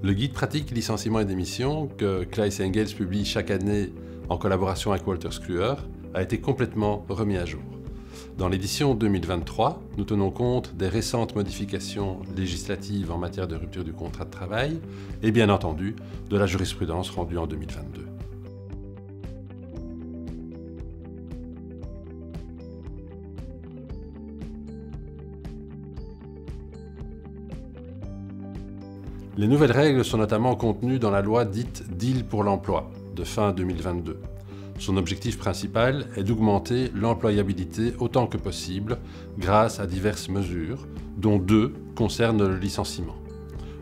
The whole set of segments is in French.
Le guide pratique licenciement et démission que Claes & Engels publie chaque année en collaboration avec Wolters Kluwer a été complètement remis à jour. Dans l'édition 2023, nous tenons compte des récentes modifications législatives en matière de rupture du contrat de travail et bien entendu de la jurisprudence rendue en 2022. Les nouvelles règles sont notamment contenues dans la loi dite Deal pour l'emploi de fin 2022. Son objectif principal est d'augmenter l'employabilité autant que possible grâce à diverses mesures, dont 2 concernent le licenciement.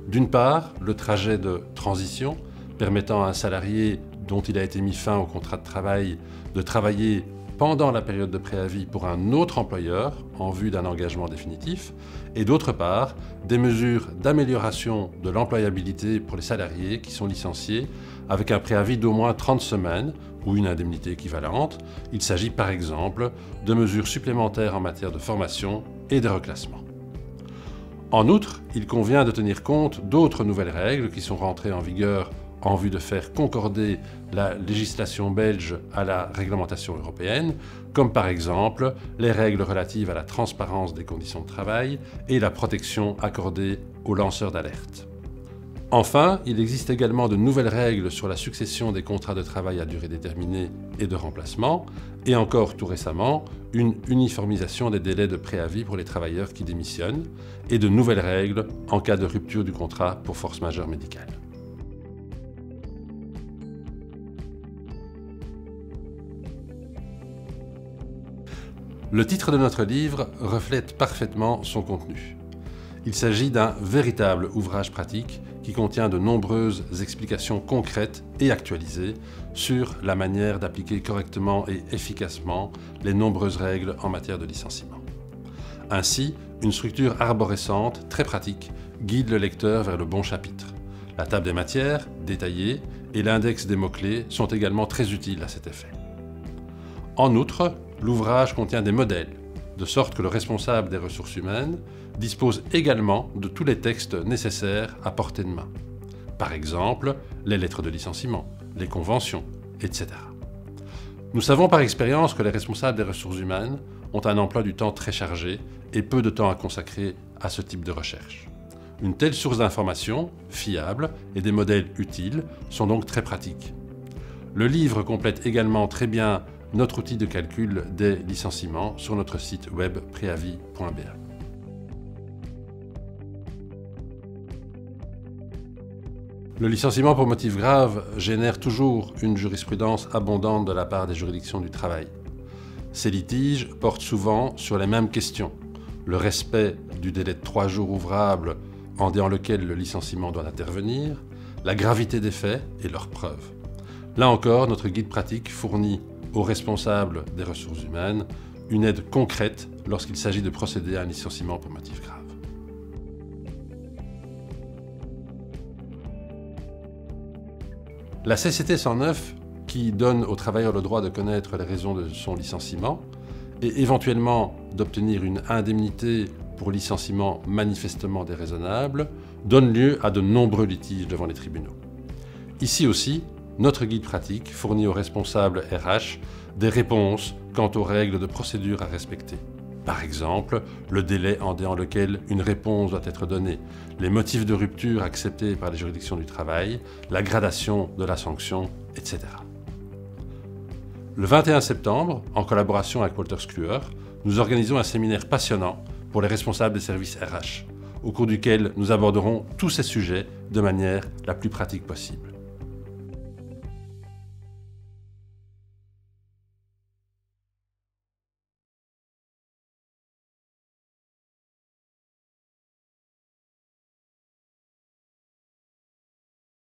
D'une part, le trajet de transition permettant à un salarié dont il a été mis fin au contrat de travail de travailler pendant la période de préavis pour un autre employeur en vue d'un engagement définitif, et d'autre part, des mesures d'amélioration de l'employabilité pour les salariés qui sont licenciés avec un préavis d'au moins 30 semaines ou une indemnité équivalente. Il s'agit par exemple de mesures supplémentaires en matière de formation et de reclassement. En outre, il convient de tenir compte d'autres nouvelles règles qui sont rentrées en vigueur en vue de faire concorder la législation belge à la réglementation européenne, comme par exemple les règles relatives à la transparence des conditions de travail et la protection accordée aux lanceurs d'alerte. Enfin, il existe également de nouvelles règles sur la succession des contrats de travail à durée déterminée et de remplacement, et encore tout récemment, une uniformisation des délais de préavis pour les travailleurs qui démissionnent, et de nouvelles règles en cas de rupture du contrat pour force majeure médicale. Le titre de notre livre reflète parfaitement son contenu. Il s'agit d'un véritable ouvrage pratique qui contient de nombreuses explications concrètes et actualisées sur la manière d'appliquer correctement et efficacement les nombreuses règles en matière de licenciement. Ainsi, une structure arborescente, très pratique, guide le lecteur vers le bon chapitre. La table des matières, détaillée, et l'index des mots-clés sont également très utiles à cet effet. En outre, l'ouvrage contient des modèles, de sorte que le responsable des ressources humaines dispose également de tous les textes nécessaires à portée de main. Par exemple, les lettres de licenciement, les conventions, etc. Nous savons par expérience que les responsables des ressources humaines ont un emploi du temps très chargé et peu de temps à consacrer à ce type de recherche. Une telle source d'informations, fiable, et des modèles utiles sont donc très pratiques. Le livre complète également très bien notre outil de calcul des licenciements sur notre site web preavis.be. Le licenciement pour motif grave génère toujours une jurisprudence abondante de la part des juridictions du travail. Ces litiges portent souvent sur les mêmes questions: le respect du délai de 3 jours ouvrables dans lequel le licenciement doit intervenir, la gravité des faits et leurs preuves. Là encore, notre guide pratique fournit aux responsables des ressources humaines une aide concrète lorsqu'il s'agit de procéder à un licenciement pour motif grave. La CCT 109, qui donne au travailleur le droit de connaître les raisons de son licenciement et éventuellement d'obtenir une indemnité pour licenciement manifestement déraisonnable, donne lieu à de nombreux litiges devant les tribunaux. Ici aussi, notre guide pratique fournit aux responsables RH des réponses quant aux règles de procédure à respecter. Par exemple, le délai en lequel une réponse doit être donnée, les motifs de rupture acceptés par les juridictions du travail, la gradation de la sanction, etc. Le 21 septembre, en collaboration avec Wolters Kluwer, nous organisons un séminaire passionnant pour les responsables des services RH, au cours duquel nous aborderons tous ces sujets de manière la plus pratique possible.